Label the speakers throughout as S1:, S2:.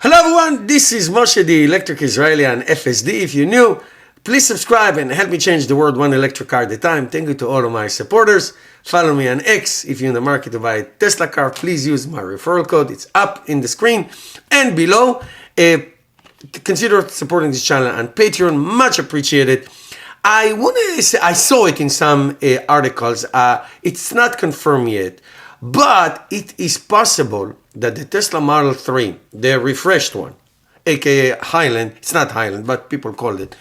S1: Hello everyone, this is Moshe, the Electric Israeli on FSD. If you're new, please subscribe and help me change the world one electric car at a time. Thank you to all of my supporters. Follow me on X. If you're in the market to buy a Tesla car, please use my referral code. It's up in the screen and below. Consider supporting this channel on Patreon. Much appreciated. I want to say, I saw it in some articles. It's not confirmed yet, but it is possible that the Tesla Model 3, the refreshed one, aka Highland, it's not Highland, but people call it,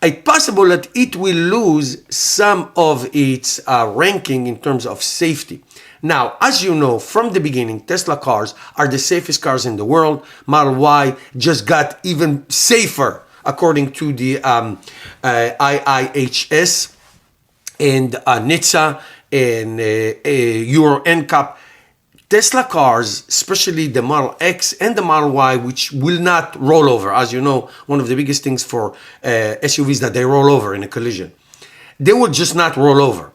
S1: it's possible that it will lose some of its ranking in terms of safety. Now, as you know, from the beginning, Tesla cars are the safest cars in the world. Model Y just got even safer, according to the IIHS and NHTSA and Euro NCAP. Tesla cars, especially the Model X and the Model Y, which will not roll over. As you know, one of the biggest things for SUVs that they roll over in a collision. They will just not roll over.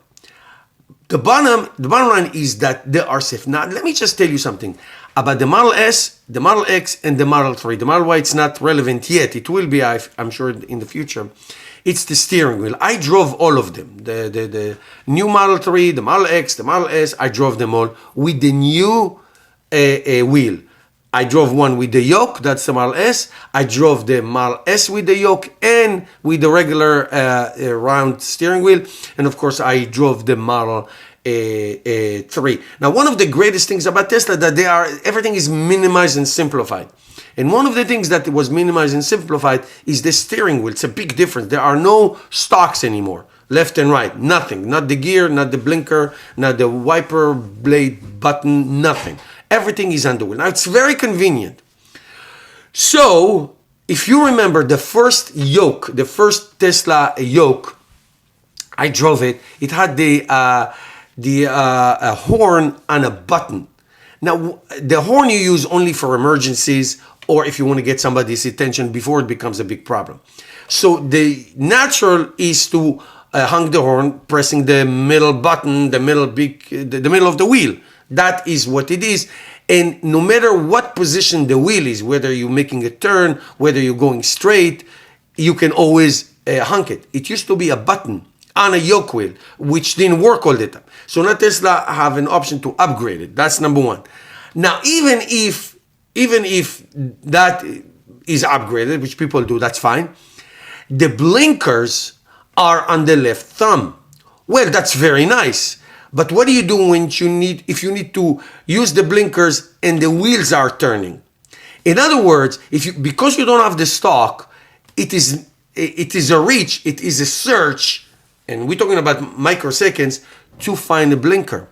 S1: The bottom line is that they are safe. Now, let me just tell you something about the Model S, the Model X, and the Model 3. The Model Y, it's not relevant yet. It will be, I'm sure, in the future. It's the steering wheel. I drove all of them. The new Model 3, the Model X, the Model S, I drove them all with the new wheel. I drove one with the yoke, that's the Model S. I drove the Model S with the yoke and with the regular round steering wheel. And of course, I drove the Model 3. Now, one of the greatest things about Tesla that everything is minimized and simplified. And one of the things that was minimized and simplified is the steering wheel. It's a big difference. There are no stalks anymore, left and right, nothing. Not the gear, not the blinker, not the wiper blade button, nothing. Everything is on the wheel. Now, it's very convenient. So, if you remember the first yoke, the first Tesla yoke, I drove it. It had the horn on a button. Now, the horn you use only for emergencies or if you want to get somebody's attention before it becomes a big problem. So the natural is to hang the horn, pressing the middle button, the middle of the wheel. That is what it is. And no matter what position the wheel is, whether you're making a turn, whether you're going straight, you can always hang it. It used to be a button on a yoke wheel, which didn't work all the time. So now Tesla have an option to upgrade it. That's number one. Now, even if that is upgraded, which people do, that's fine. The blinkers are on the left thumb. Well, that's very nice. But what do you do if you need to use the blinkers and the wheels are turning? In other words, because you don't have the stalk, it is a reach, it is a search, and we're talking about microseconds to find a blinker.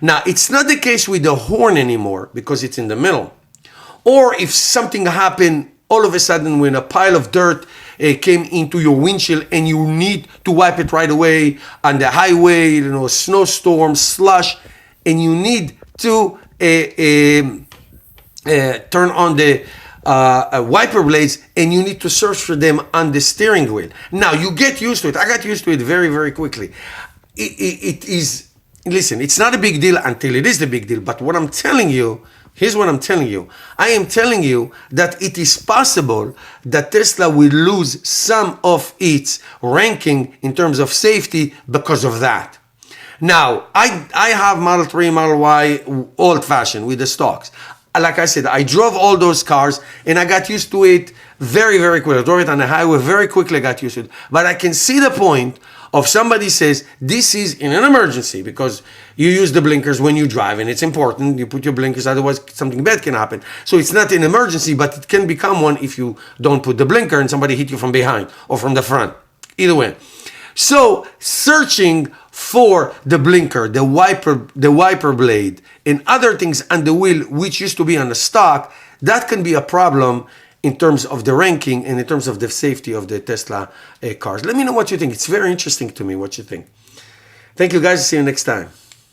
S1: Now, it's not the case with the horn anymore because it's in the middle. Or if something happened all of a sudden when a pile of dirt came into your windshield and you need to wipe it right away on the highway, snowstorm, slush, and you need to turn on the wiper blades and you need to search for them on the steering wheel. Now, you get used to it. I got used to it very, very quickly. It is, listen, it's not a big deal until it is the big deal. But what I'm telling you, here's what I'm telling you. I am telling you that it is possible that Tesla will lose some of its ranking in terms of safety because of that. Now, I have Model 3, Model Y, old-fashioned with the stalks. Like I said, I drove all those cars and I got used to it very, very quickly. I drove it on the highway very quickly, I got used to it. But I can see the point of somebody says, this is in an emergency because you use the blinkers when you drive and it's important. You put your blinkers, otherwise something bad can happen. So it's not an emergency, but it can become one if you don't put the blinker and somebody hit you from behind or from the front. Either way. So searching for the blinker, the wiper blade, and other things on the wheel, which used to be on the stock, that can be a problem in terms of the ranking and in terms of the safety of the Tesla cars. Let me know what you think. It's very interesting to me what you think. Thank you guys. See you next time.